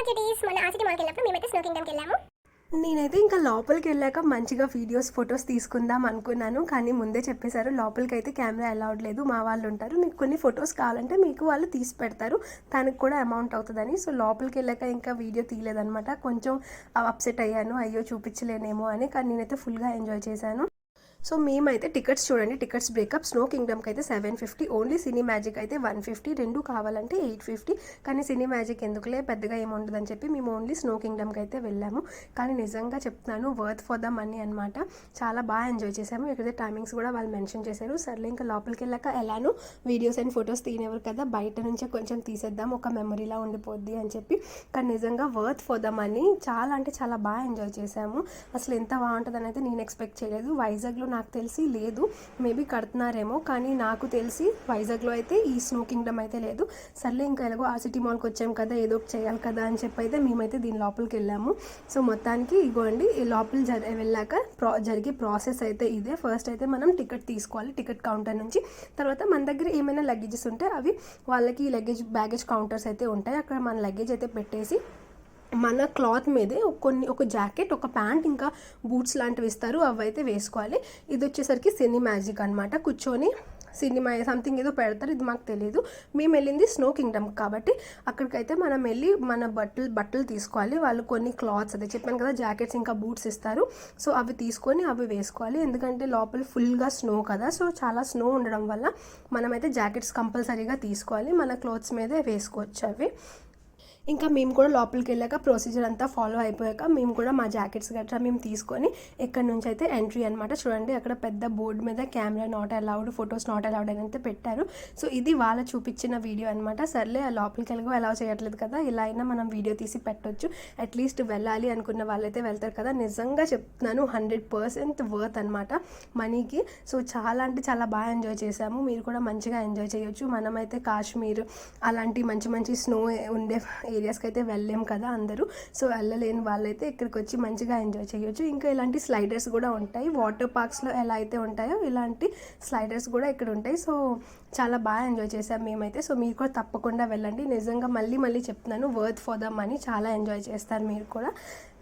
Cuties మొన్న ఆసిటీ మాల్కి వెళ్ళినప్పుడు మేమైతే స్నో కింగ్డమ్కి వెళ్ళాము. నేనైతే ఇంకా లోపలికి వెళ్ళాక మంచిగా వీడియోస్ ఫొటోస్ తీసుకుందాం అనుకున్నాను, కానీ ముందే చెప్పేశారు లోపలికి అయితే కెమెరా అలౌడ్ లేదు. మా వాళ్ళు ఉంటారు, మీకు కొన్ని ఫొటోస్ కావాలంటే మీకు వాళ్ళు తీసి పెడతారు, దానికి కూడా అమౌంట్ అవుతుందని. సో లోపలికి వెళ్ళాక ఇంకా వీడియో తీయలేదనమాట. కొంచెం అప్సెట్ అయ్యాను, అయ్యో చూపించలేనేమో అని. కానీ నేనైతే ఫుల్గా ఎంజాయ్ చేశాను. సో మేమైతే టికెట్స్ చూడండి, టికెట్స్ బ్రేకప్. స్నో కింగ్డమ్కి అయితే 750, ఓన్లీ సినీ మ్యాజిక్ అయితే 150, రెండు కావాలంటే 850. కానీ సినీ మ్యాజిక్ ఎందుకులే పెద్దగా ఏముండదని చెప్పి మేము ఓన్లీ స్నో కింగ్డమ్కి అయితే వెళ్ళాము. కానీ నిజంగా చెప్తున్నాను, వర్త్ ఫర్ ద మనీ అనమాట. చాలా బాగా ఎంజాయ్ చేసాము. ఇక్కడైతే టైమింగ్స్ కూడా వాళ్ళు మెన్షన్ చేశారు. సర్లే ఇంకా లోపలికి వెళ్ళాక ఎలానో వీడియోస్ అండ్ ఫొటోస్ తీయనివ్వరు కదా, బయట నుంచే కొంచెం తీసేద్దాం, ఒక మెమరీలా ఉండిపోద్ది అని చెప్పి. కానీ నిజంగా వర్త్ ఫర్ ద మనీ. చాలా అంటే చాలా బాగా ఎంజాయ్ చేసాము. అసలు ఎంత బాగుంటుందని అయితే నేను ఎక్స్పెక్ట్ చేయలేదు. వైజాగ్లో నాకు తెలిసి లేదు, మేబీ కడుతున్నారేమో, కానీ నాకు తెలిసి వైజాగ్లో అయితే ఈ స్నో కింగ్డమ్ అయితే లేదు. సర్లే ఇంకా ఎలాగో ఆసిటీ మాల్కి వచ్చాం కదా, ఏదో ఒకటి చేయాలి కదా అని చెప్పి అయితే మేమైతే దీని లోపలికి వెళ్ళాము. సో మొత్తానికి ఇగోండి, ఈ లోపల వెళ్ళాక జరిగే ప్రాసెస్ అయితే ఇదే. ఫస్ట్ అయితే మనం టికెట్ తీసుకోవాలి టికెట్ కౌంటర్ నుంచి. తర్వాత మన దగ్గర ఏమైనా లగేజెస్ ఉంటే అవి వాళ్ళకి బ్యాగేజ్ కౌంటర్స్ అయితే ఉంటాయి, అక్కడ మన లగేజ్ అయితే పెట్టేసి మన క్లాత్ మీదే ఒక జాకెట్, ఒక ప్యాంట్, ఇంకా బూట్స్ లాంటివి ఇస్తారు, అవి అయితే వేసుకోవాలి. ఇది వచ్చేసరికి సినీ మ్యాజిక్ అనమాట. కూర్చొని సినిమా సంథింగ్ ఏదో పెడతారు, ఇది మాకు తెలియదు. మేము వెళ్ళింది స్నో కింగ్డమ్ కాబట్టి అక్కడికైతే మనం వెళ్ళి మన బట్టలు తీసుకోవాలి. వాళ్ళు కొన్ని క్లాత్స్ అదే చెప్పాను కదా, జాకెట్స్ ఇంకా బూట్స్ ఇస్తారు. సో అవి తీసుకొని అవి వేసుకోవాలి, ఎందుకంటే లోపల ఫుల్గా స్నో కదా. సో చాలా స్నో ఉండడం వల్ల మనమైతే జాకెట్స్ కంపల్సరీగా తీసుకోవాలి, మన క్లాత్స్ మీదే వేసుకోవచ్చు అవి. ఇంకా మేము కూడా లోపలికి వెళ్ళాక ప్రొసీజర్ అంతా ఫాలో అయిపోయాక మేము కూడా మా జాకెట్స్ గట్రా మేము తీసుకొని ఎక్కడి నుంచి అయితే ఎంట్రీ అనమాట. చూడండి అక్కడ పెద్ద బోర్డు మీద camera not allowed, photos not allowed అని అయితే పెట్టారు. సో ఇది వాళ్ళ చూపించిన వీడియో అనమాట. సర్లే ఆ లోపలికి వెళ్ళగా అలౌ చేయట్లేదు కదా, ఇలా అయినా మనం వీడియో తీసి పెట్టొచ్చు, అట్లీస్ట్ వెళ్ళాలి అనుకున్న వాళ్ళైతే వెళ్తారు కదా. నిజంగా చెప్తున్నాను, 100% వర్త్ అనమాట మనీకి. సో చాలా అంటే చాలా బాగా ఎంజాయ్ చేసాము, మీరు కూడా మంచిగా ఎంజాయ్ చేయొచ్చు. మనమైతే కాశ్మీర్ అలాంటి మంచి మంచి స్నో ఉండే ఏరియాస్కి అయితే వెళ్ళలేం కదా అందరూ. సో వెళ్ళలేని వాళ్ళైతే ఇక్కడికి వచ్చి మంచిగా ఎంజాయ్ చేయొచ్చు. ఇంకా ఇలాంటి స్లైడర్స్ కూడా ఉంటాయి, వాటర్ పార్క్స్లో ఎలా అయితే ఉంటాయో ఇలాంటి స్లైడర్స్ కూడా ఇక్కడ ఉంటాయి. సో చాలా బాగా ఎంజాయ్ చేసాం మేమైతే. సో మీరు కూడా తప్పకుండా వెళ్ళండి, నిజంగా మళ్ళీ చెప్తున్నాను, వర్త్ ఫర్ ద మనీ. చాలా ఎంజాయ్ చేస్తారు మీరు కూడా.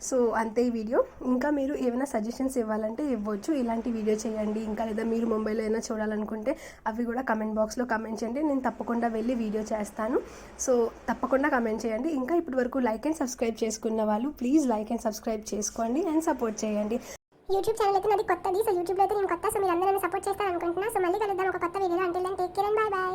సో అంతే ఈ వీడియో. ఇంకా మీరు ఏమైనా సజెషన్స్ ఇవ్వాలంటే ఇవ్వచ్చు, ఇలాంటి వీడియో చేయండి, ఇంకా లేదా మీరు ముంబైలో ఏమైనా చూడాలనుకుంటే అవి కూడా కమెంట్ బాక్స్లో కమెంట్ చేయండి, నేను తప్పకుండా వెళ్ళి వీడియో చేస్తాను. సో తప్పకుండా కమెంట్ చేయండి. ఇంకా ఇప్పటి వరకు లైక్ అండ్ సబ్స్క్రైబ్ చేసుకున్న వాళ్ళు ప్లీజ్ లైక్ అండ్ సబ్స్క్రైబ్ చేసుకోండి అండ్ సపోర్ట్ చేయండి. యూట్యూబ్ ఛానల్ అయితే నాది కొత్తది, సో యూట్యూబ్లో అయితే నేను కొత్త, సో మీరు అందరూ సపోర్ట్ చేస్తాను అనుకుంటున్నా. సో మళ్ళీ కలుద్దాం ఒక కొత్త వీడియోలో. Until then take care and bye by.